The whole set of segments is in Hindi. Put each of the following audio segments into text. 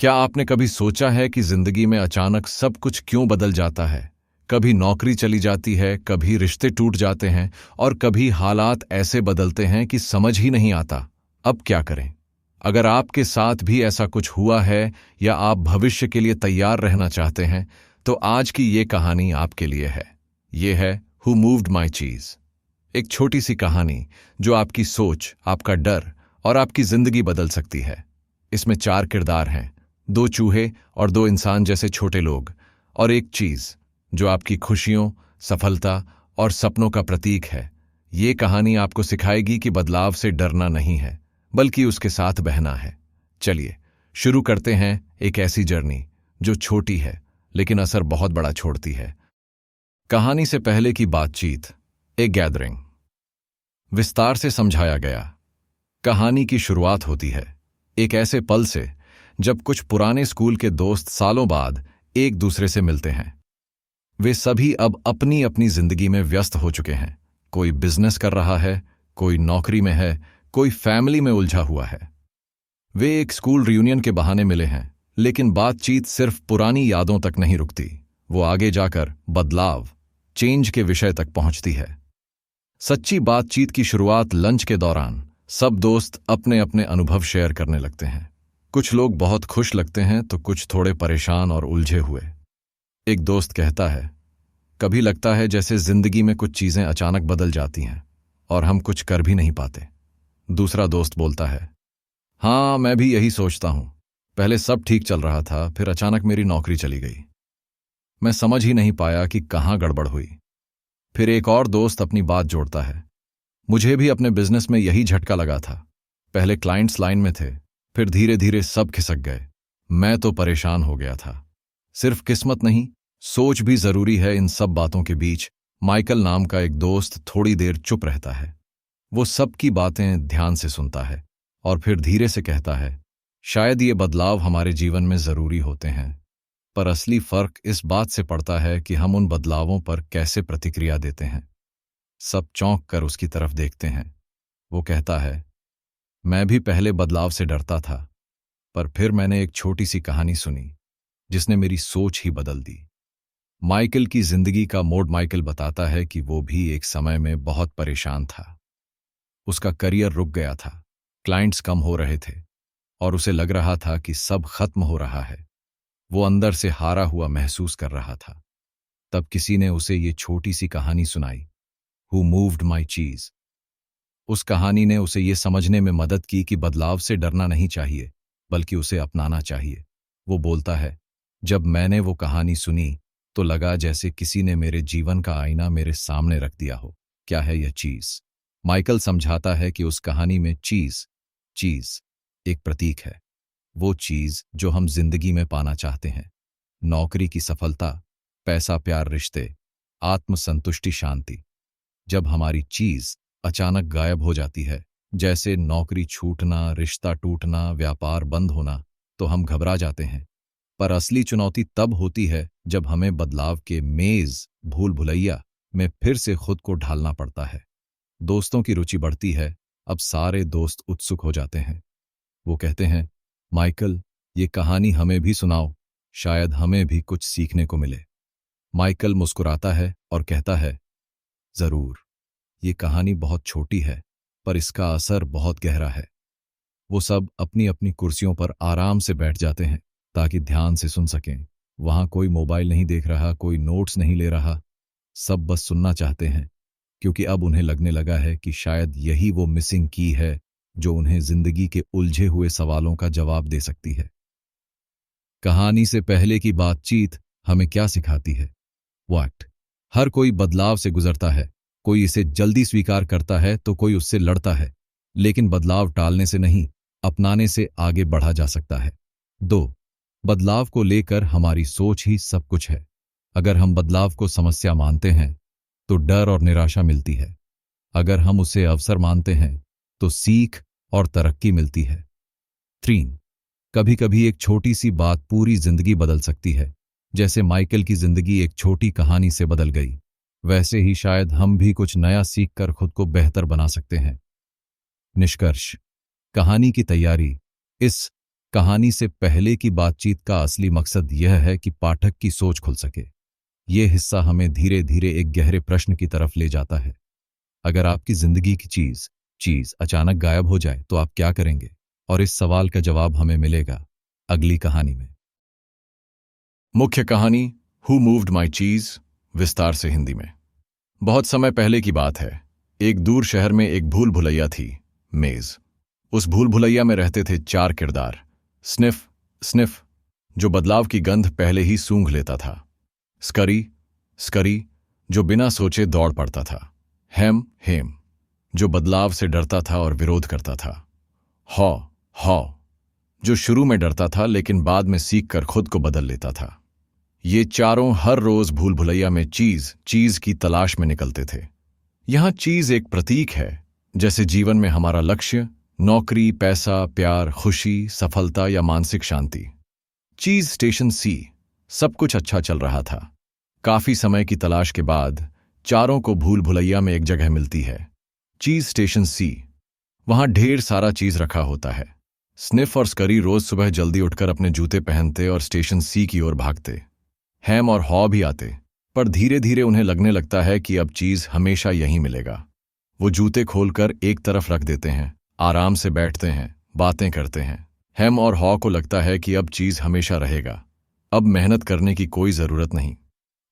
क्या आपने कभी सोचा है कि जिंदगी में अचानक सब कुछ क्यों बदल जाता है? कभी नौकरी चली जाती है, कभी रिश्ते टूट जाते हैं और कभी हालात ऐसे बदलते हैं कि समझ ही नहीं आता अब क्या करें। अगर आपके साथ भी ऐसा कुछ हुआ है या आप भविष्य के लिए तैयार रहना चाहते हैं तो आज की ये कहानी आपके लिए है। ये है हु मूव्ड माई चीज। एक छोटी सी कहानी जो आपकी सोच, आपका डर और आपकी जिंदगी बदल सकती है। इसमें 4 किरदार हैं, 2 चूहे और 2 इंसान जैसे छोटे लोग, और एक चीज जो आपकी खुशियों, सफलता और सपनों का प्रतीक है। ये कहानी आपको सिखाएगी कि बदलाव से डरना नहीं है, बल्कि उसके साथ बहना है। चलिए शुरू करते हैं एक ऐसी जर्नी जो छोटी है लेकिन असर बहुत बड़ा छोड़ती है। कहानी से पहले की बातचीत, एक गैदरिंग। विस्तार से समझाया गया। कहानी की शुरुआत होती है एक ऐसे पल से जब कुछ पुराने स्कूल के दोस्त सालों बाद एक दूसरे से मिलते हैं। वे सभी अब अपनी अपनी जिंदगी में व्यस्त हो चुके हैं। कोई बिजनेस कर रहा है, कोई नौकरी में है, कोई फैमिली में उलझा हुआ है। वे एक स्कूल रियूनियन के बहाने मिले हैं, लेकिन बातचीत सिर्फ पुरानी यादों तक नहीं रुकती। वो आगे जाकर बदलाव, चेंज के विषय तक पहुंचती है। सच्ची बातचीत की शुरुआत लंच के दौरान। सब दोस्त अपने अपने अनुभव शेयर करने लगते हैं। कुछ लोग बहुत खुश लगते हैं तो कुछ थोड़े परेशान और उलझे हुए। एक दोस्त कहता है, कभी लगता है जैसे जिंदगी में कुछ चीजें अचानक बदल जाती हैं और हम कुछ कर भी नहीं पाते। दूसरा दोस्त बोलता है, हाँ मैं भी यही सोचता हूं। पहले सब ठीक चल रहा था, फिर अचानक मेरी नौकरी चली गई। मैं समझ ही नहीं पाया कि कहाँ गड़बड़ हुई। फिर एक और दोस्त अपनी बात जोड़ता है, मुझे भी अपने बिजनेस में यही झटका लगा था। पहले क्लाइंट्स लाइन में थे, फिर धीरे धीरे सब खिसक गए। मैं तो परेशान हो गया था। सिर्फ किस्मत नहीं, सोच भी जरूरी है। इन सब बातों के बीच माइकल नाम का एक दोस्त थोड़ी देर चुप रहता है। वो सबकी बातें ध्यान से सुनता है और फिर धीरे से कहता है, शायद ये बदलाव हमारे जीवन में जरूरी होते हैं, पर असली फर्क इस बात से पड़ता है कि हम उन बदलावों पर कैसे प्रतिक्रिया देते हैं। सब चौंक कर उसकी तरफ देखते हैं। वो कहता है, मैं भी पहले बदलाव से डरता था, पर फिर मैंने एक छोटी सी कहानी सुनी जिसने मेरी सोच ही बदल दी। माइकल की जिंदगी का मोड़। माइकल बताता है कि वो भी एक समय में बहुत परेशान था। उसका करियर रुक गया था, क्लाइंट्स कम हो रहे थे और उसे लग रहा था कि सब खत्म हो रहा है। वो अंदर से हारा हुआ महसूस कर रहा था। तब किसी ने उसे ये छोटी सी कहानी सुनाई, हु मूव्ड माई चीज। उस कहानी ने उसे ये समझने में मदद की कि बदलाव से डरना नहीं चाहिए, बल्कि उसे अपनाना चाहिए। वो बोलता है, जब मैंने वो कहानी सुनी तो लगा जैसे किसी ने मेरे जीवन का आईना मेरे सामने रख दिया हो। क्या है यह चीज? माइकल समझाता है कि उस कहानी में चीज चीज एक प्रतीक है। वो चीज जो हम जिंदगी में पाना चाहते हैं। नौकरी की सफलता, पैसा, प्यार, रिश्ते, आत्मसंतुष्टि, शांति। जब हमारी चीज अचानक गायब हो जाती है, जैसे नौकरी छूटना, रिश्ता टूटना, व्यापार बंद होना, तो हम घबरा जाते हैं। पर असली चुनौती तब होती है जब हमें बदलाव के मेज, भूल भुलैया में फिर से खुद को ढालना पड़ता है। दोस्तों की रुचि बढ़ती है। अब सारे दोस्त उत्सुक हो जाते हैं। वो कहते हैं, माइकल ये कहानी हमें भी सुनाओ, शायद हमें भी कुछ सीखने को मिले। माइकल मुस्कुराता है और कहता है, जरूर। ये कहानी बहुत छोटी है, पर इसका असर बहुत गहरा है। वो सब अपनी अपनी कुर्सियों पर आराम से बैठ जाते हैं ताकि ध्यान से सुन सकें। वहां कोई मोबाइल नहीं देख रहा, कोई नोट्स नहीं ले रहा। सब बस सुनना चाहते हैं, क्योंकि अब उन्हें लगने लगा है कि शायद यही वो मिसिंग की है जो उन्हें जिंदगी के उलझे हुए सवालों का जवाब दे सकती है। कहानी से पहले की बातचीत हमें क्या सिखाती है? व्हाट? हर कोई बदलाव से गुजरता है। कोई इसे जल्दी स्वीकार करता है तो कोई उससे लड़ता है, लेकिन बदलाव टालने से नहीं, अपनाने से आगे बढ़ा जा सकता है। 2. बदलाव को लेकर हमारी सोच ही सब कुछ है। अगर हम बदलाव को समस्या मानते हैं तो डर और निराशा मिलती है। अगर हम उसे अवसर मानते हैं तो सीख और तरक्की मिलती है। 3. कभी कभी एक छोटी सी बात पूरी जिंदगी बदल सकती है। जैसे माइकल की जिंदगी एक छोटी कहानी से बदल गई, वैसे ही शायद हम भी कुछ नया सीखकर खुद को बेहतर बना सकते हैं। निष्कर्ष, कहानी की तैयारी। इस कहानी से पहले की बातचीत का असली मकसद यह है कि पाठक की सोच खुल सके। यह हिस्सा हमें धीरे धीरे एक गहरे प्रश्न की तरफ ले जाता है। अगर आपकी जिंदगी की चीज चीज अचानक गायब हो जाए तो आप क्या करेंगे? और इस सवाल का जवाब हमें मिलेगा अगली कहानी में। मुख्य कहानी हु मूव्ड माई चीज, विस्तार से हिंदी में। बहुत समय पहले की बात है। एक दूर शहर में एक भूल भुलैया थी, मेज। उस भूल भुलैया में रहते थे 4 किरदार। स्निफ स्निफ, जो बदलाव की गंध पहले ही सूंघ लेता था। स्करी स्करी, जो बिना सोचे दौड़ पड़ता था। हेम हेम, जो बदलाव से डरता था और विरोध करता था। हॉ हॉ, जो शुरू में डरता था लेकिन बाद में सीखकर खुद को बदल लेता था। ये चारों हर रोज भूल भुलैया में चीज चीज की तलाश में निकलते थे। यहां चीज एक प्रतीक है, जैसे जीवन में हमारा लक्ष्य, नौकरी, पैसा, प्यार, खुशी, सफलता या मानसिक शांति। चीज स्टेशन सी। सब कुछ अच्छा चल रहा था। काफी समय की तलाश के बाद चारों को भूल भुलैया में एक जगह मिलती है, चीज स्टेशन सी। वहां ढेर सारा चीज रखा होता है। स्निफ और स्करी रोज सुबह जल्दी उठकर अपने जूते पहनते और स्टेशन सी की ओर भागते। हैम और हॉ भी आते, पर धीरे धीरे उन्हें लगने लगता है कि अब चीज हमेशा यहीं मिलेगा। वो जूते खोलकर एक तरफ रख देते हैं, आराम से बैठते हैं, बातें करते हैं। हैम और हॉ को लगता है कि अब चीज हमेशा रहेगा, अब मेहनत करने की कोई जरूरत नहीं।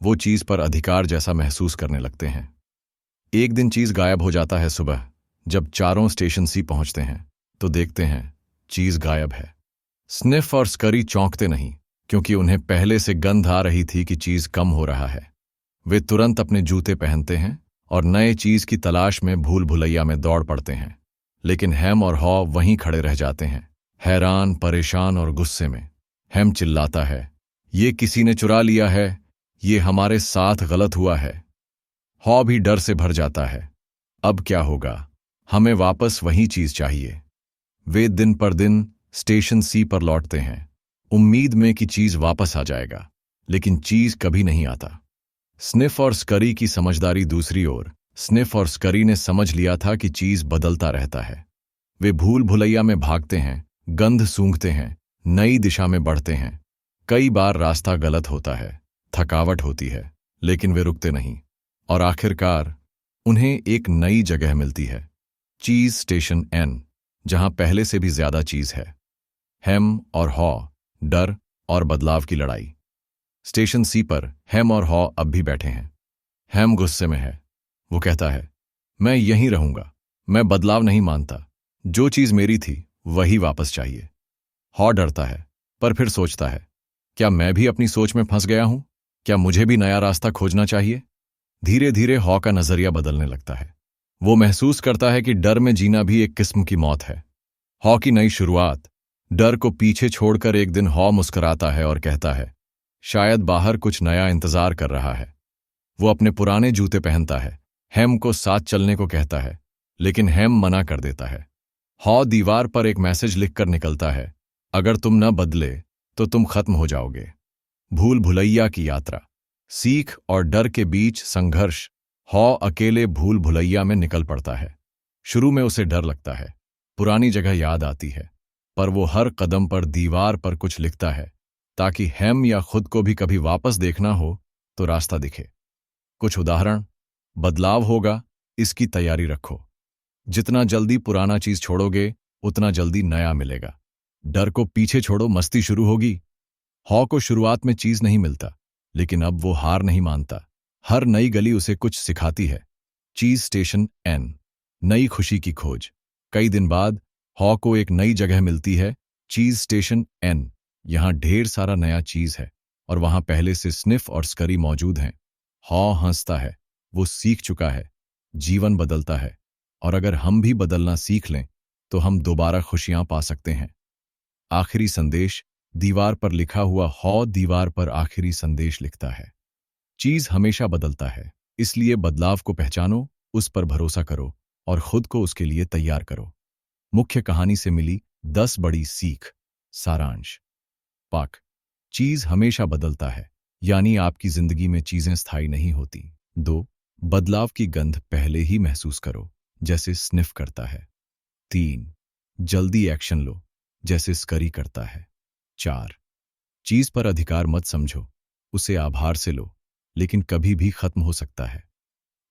वो चीज पर अधिकार जैसा महसूस करने लगते हैं। एक दिन चीज गायब हो जाता है। सुबह जब चारों स्टेशन सी पहुंचते हैं तो देखते हैं चीज गायब है। स्निफ और स्करी चौंकते नहीं, क्योंकि उन्हें पहले से गंध आ रही थी कि चीज कम हो रहा है। वे तुरंत अपने जूते पहनते हैं और नए चीज की तलाश में भूल भुलैया में दौड़ पड़ते हैं। लेकिन हैम और हॉ वहीं खड़े रह जाते हैं, हैरान, परेशान और गुस्से में। हैम चिल्लाता है, ये किसी ने चुरा लिया है, ये हमारे साथ गलत हुआ है। हॉ भी डर से भर जाता है, अब क्या होगा? हमें वापस वही चीज चाहिए। वे दिन पर दिन स्टेशन सी पर लौटते हैं, उम्मीद में कि चीज वापस आ जाएगा, लेकिन चीज कभी नहीं आता। स्निफ और स्करी की समझदारी दूसरी ओर। स्निफ और स्करी ने समझ लिया था कि चीज बदलता रहता है। वे भूल भुलैया में भागते हैं, गंध सूंघते हैं, नई दिशा में बढ़ते हैं। कई बार रास्ता गलत होता है, थकावट होती है, लेकिन वे रुकते नहीं। और आखिरकार उन्हें एक नई जगह मिलती है, चीज स्टेशन एन, जहां पहले से भी ज्यादा चीज है। हैम और हॉ, डर और बदलाव की लड़ाई। स्टेशन सी पर हैम और हॉ अब भी बैठे हैं। हैम गुस्से में है। वो कहता है, मैं यहीं रहूंगा, मैं बदलाव नहीं मानता, जो चीज मेरी थी वही वापस चाहिए। हॉ डरता है, पर फिर सोचता है, क्या मैं भी अपनी सोच में फंस गया हूं? क्या मुझे भी नया रास्ता खोजना चाहिए? धीरे धीरे हॉ का नजरिया बदलने लगता है। वो महसूस करता है कि डर में जीना भी एक किस्म की मौत है। हॉ की नई शुरुआत। डर को पीछे छोड़कर एक दिन हॉ मुस्कुराता है और कहता है, शायद बाहर कुछ नया इंतजार कर रहा है। वो अपने पुराने जूते पहनता है, हैम को साथ चलने को कहता है, लेकिन हैम मना कर देता है। हॉ दीवार पर एक मैसेज लिखकर निकलता है, अगर तुम न बदले तो तुम खत्म हो जाओगे। भूल भुलैया की यात्रा। सीख और डर के बीच संघर्ष। हॉ अकेले भूल भुलैया में निकल पड़ता है। शुरू में उसे डर लगता है, पुरानी जगह याद आती है, पर वो हर कदम पर दीवार पर कुछ लिखता है, ताकि हैम या खुद को भी कभी वापस देखना हो तो रास्ता दिखे। कुछ उदाहरण। बदलाव होगा, इसकी तैयारी रखो। जितना जल्दी पुराना चीज छोड़ोगे उतना जल्दी नया मिलेगा। डर को पीछे छोड़ो, मस्ती शुरू होगी। हॉ को शुरुआत में चीज नहीं मिलता, लेकिन अब वो हार नहीं मानता। हर नई गली उसे कुछ सिखाती है। चीज स्टेशन एन, नई खुशी की खोज। कई दिन बाद हॉ को एक नई जगह मिलती है, चीज स्टेशन एन। यहां ढेर सारा नया चीज है और वहां पहले से स्निफ और स्करी मौजूद हैं। हॉ हंसता है, वो सीख चुका है, जीवन बदलता है, और अगर हम भी बदलना सीख लें तो हम दोबारा खुशियां पा सकते हैं। आखिरी संदेश। दीवार पर लिखा हुआ हॉ दीवार पर आखिरी संदेश लिखता है, चीज हमेशा बदलता है, इसलिए बदलाव को पहचानो, उस पर भरोसा करो और खुद को उसके लिए तैयार करो। मुख्य कहानी से मिली 10 बड़ी सीख। सारांश। पाक। चीज हमेशा बदलता है, यानी आपकी जिंदगी में चीजें स्थायी नहीं होती। 2, बदलाव की गंध पहले ही महसूस करो, जैसे स्निफ करता है। 3, जल्दी एक्शन लो, जैसे स्करी करता है। 4. चीज पर अधिकार मत समझो, उसे आभार से लो, लेकिन कभी भी खत्म हो सकता है।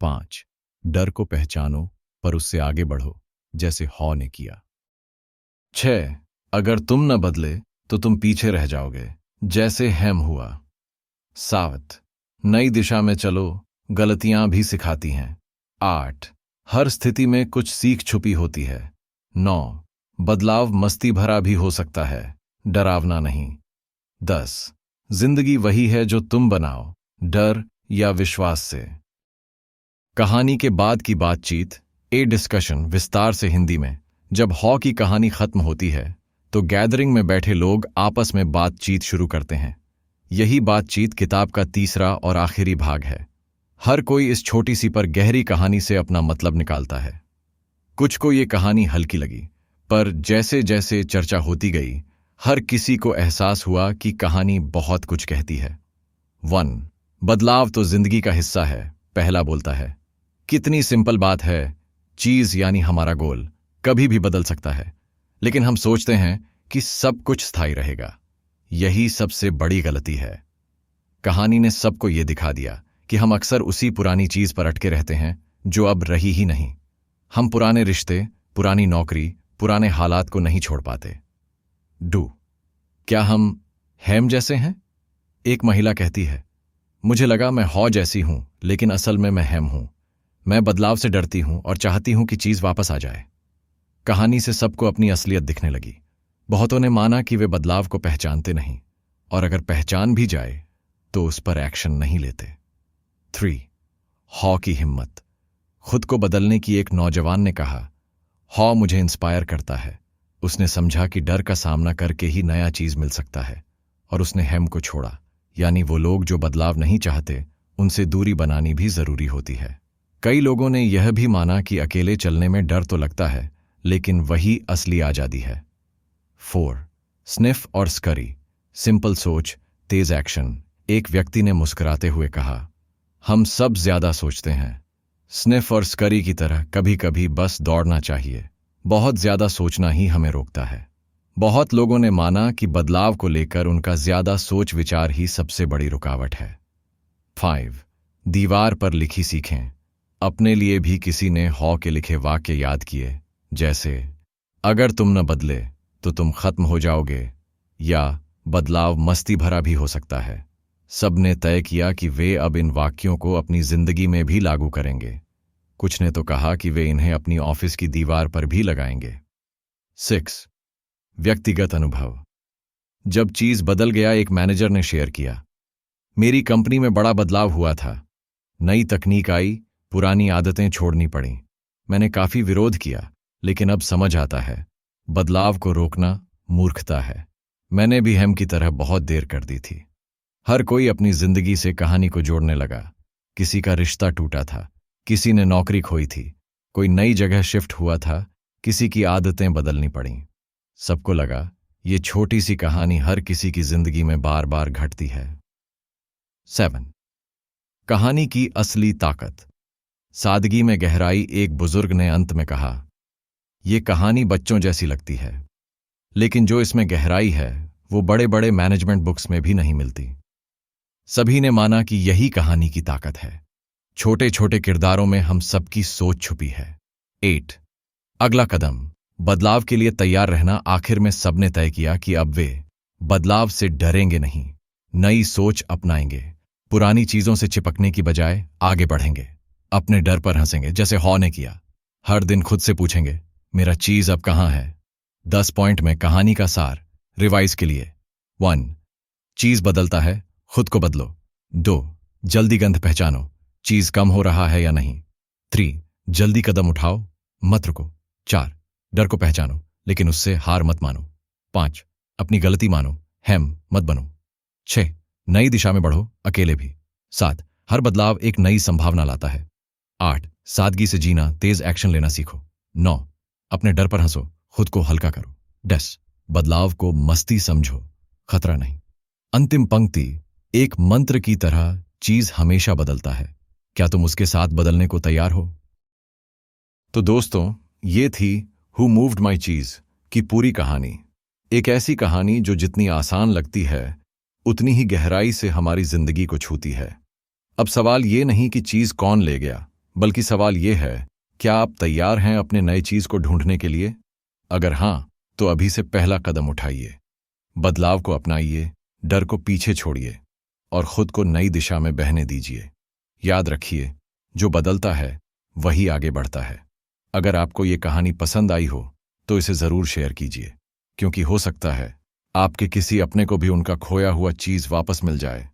5. डर को पहचानो पर उससे आगे बढ़ो, जैसे हॉ ने किया। 6. अगर तुम न बदले तो तुम पीछे रह जाओगे, जैसे हेम हुआ। 7. नई दिशा में चलो, गलतियां भी सिखाती हैं। 8. हर स्थिति में कुछ सीख छुपी होती है। 9. बदलाव मस्ती भरा भी हो सकता है, डरावना नहीं। 10. जिंदगी वही है जो तुम बनाओ, डर या विश्वास से। कहानी के बाद की बातचीत, ए डिस्कशन, विस्तार से हिंदी में। जब हॉ की कहानी खत्म होती है तो गैदरिंग में बैठे लोग आपस में बातचीत शुरू करते हैं। यही बातचीत किताब का तीसरा और आखिरी भाग है। हर कोई इस छोटी सी पर गहरी कहानी से अपना मतलब निकालता है। कुछ को ये कहानी हल्की लगी, पर जैसे जैसे चर्चा होती गई हर किसी को एहसास हुआ कि कहानी बहुत कुछ कहती है। 1. बदलाव तो जिंदगी का हिस्सा है, पहला बोलता है। कितनी सिंपल बात है, चीज यानी हमारा गोल कभी भी बदल सकता है, लेकिन हम सोचते हैं कि सब कुछ स्थायी रहेगा। यही सबसे बड़ी गलती है। कहानी ने सबको यह दिखा दिया कि हम अक्सर उसी पुरानी चीज पर अटके रहते हैं जो अब रही ही नहीं। हम पुराने रिश्ते, पुरानी नौकरी, पुराने हालात को नहीं छोड़ पाते। डू, क्या हम हेम जैसे हैं? एक महिला कहती है, मुझे लगा मैं हॉ जैसी हूं, लेकिन असल में मैं हेम हूं। मैं बदलाव से डरती हूं और चाहती हूं कि चीज वापस आ जाए। कहानी से सबको अपनी असलियत दिखने लगी। बहुतों ने माना कि वे बदलाव को पहचानते नहीं, और अगर पहचान भी जाए तो उस पर एक्शन नहीं लेते। 3. हॉ की हिम्मत। खुद को बदलने की एक नौजवान ने कहा, हॉ मुझे इंस्पायर करता है। उसने समझा कि डर का सामना करके ही नया चीज मिल सकता है, और उसने हेम को छोड़ा, यानी वो लोग जो बदलाव नहीं चाहते उनसे दूरी बनानी भी जरूरी होती है। कई लोगों ने यह भी माना कि अकेले चलने में डर तो लगता है, लेकिन वही असली आजादी है। 4. स्निफ और स्करी। सिंपल सोच, तेज एक्शन। एक व्यक्ति ने मुस्कुराते हुए कहा, हम सब ज्यादा सोचते हैं। स्निफ और स्करी की तरह कभी कभी बस दौड़ना चाहिए। बहुत ज्यादा सोचना ही हमें रोकता है। बहुत लोगों ने माना कि बदलाव को लेकर उनका ज्यादा सोच विचार ही सबसे बड़ी रुकावट है। 5. दीवार पर लिखी सीखें। अपने लिए भी किसी ने हॉ के लिखे वाक्य याद किए, जैसे अगर तुम न बदले तो तुम खत्म हो जाओगे, या बदलाव मस्ती भरा भी हो सकता है। सबने तय किया कि वे अब इन वाक्यों को अपनी जिंदगी में भी लागू करेंगे। कुछ ने तो कहा कि वे इन्हें अपनी ऑफिस की दीवार पर भी लगाएंगे। 6. व्यक्तिगत अनुभव। जब चीज बदल गया, एक मैनेजर ने शेयर किया, मेरी कंपनी में बड़ा बदलाव हुआ था। नई तकनीक आई, पुरानी आदतें छोड़नी पड़ी। मैंने काफी विरोध किया, लेकिन अब समझ आता है बदलाव को रोकना मूर्खता है। मैंने भी हेम की तरह बहुत देर कर दी थी। हर कोई अपनी जिंदगी से कहानी को जोड़ने लगा। किसी का रिश्ता टूटा था, किसी ने नौकरी खोई थी, कोई नई जगह शिफ्ट हुआ था, किसी की आदतें बदलनी पड़ी। सबको लगा ये छोटी सी कहानी हर किसी की जिंदगी में बार बार घटती है। 7. कहानी की असली ताकत। सादगी में गहराई। एक बुजुर्ग ने अंत में कहा, ये कहानी बच्चों जैसी लगती है, लेकिन जो इसमें गहराई है वो बड़े बड़े मैनेजमेंट बुक्स में भी नहीं मिलती। सभी ने माना कि यही कहानी की ताकत है। छोटे छोटे किरदारों में हम सबकी सोच छुपी है। 8. अगला कदम। बदलाव के लिए तैयार रहना। आखिर में सबने तय किया कि अब वे बदलाव से डरेंगे नहीं, नई सोच अपनाएंगे। पुरानी चीजों से चिपकने की बजाय आगे बढ़ेंगे। अपने डर पर हंसेंगे, जैसे हॉ ने किया। हर दिन खुद से पूछेंगे, मेरा चीज अब कहां है? 10 पॉइंट में कहानी का सार रिवाइज के लिए। 1. चीज बदलता है, खुद को बदलो। 2. जल्दी गंध पहचानो, चीज कम हो रहा है या नहीं। 3. जल्दी कदम उठाओ, मत रुको। 4. डर को पहचानो, लेकिन उससे हार मत मानो। 5. अपनी गलती मानो, हेम मत बनो। 6. नई दिशा में बढ़ो, अकेले भी। 7. हर बदलाव एक नई संभावना लाता है। 8. सादगी से जीना, तेज एक्शन लेना सीखो। 9. अपने डर पर हंसो, खुद को हल्का करो। 10. बदलाव को मस्ती समझो, खतरा नहीं। अंतिम पंक्ति। एक मंत्र की तरह चीज हमेशा बदलता है। क्या तुम उसके साथ बदलने को तैयार हो? तो दोस्तों, ये थी हु मूव्ड माई चीज की पूरी कहानी। एक ऐसी कहानी जो जितनी आसान लगती है उतनी ही गहराई से हमारी जिंदगी को छूती है। अब सवाल ये नहीं कि चीज कौन ले गया, बल्कि सवाल ये है, क्या आप तैयार हैं अपने नए चीज को ढूंढने के लिए? अगर हां, तो अभी से पहला कदम उठाइए। बदलाव को अपनाइए, डर को पीछे छोड़िए और खुद को नई दिशा में बहने दीजिए। याद रखिए, जो बदलता है वही आगे बढ़ता है। अगर आपको ये कहानी पसंद आई हो तो इसे जरूर शेयर कीजिए, क्योंकि हो सकता है आपके किसी अपने को भी उनका खोया हुआ चीज वापस मिल जाए।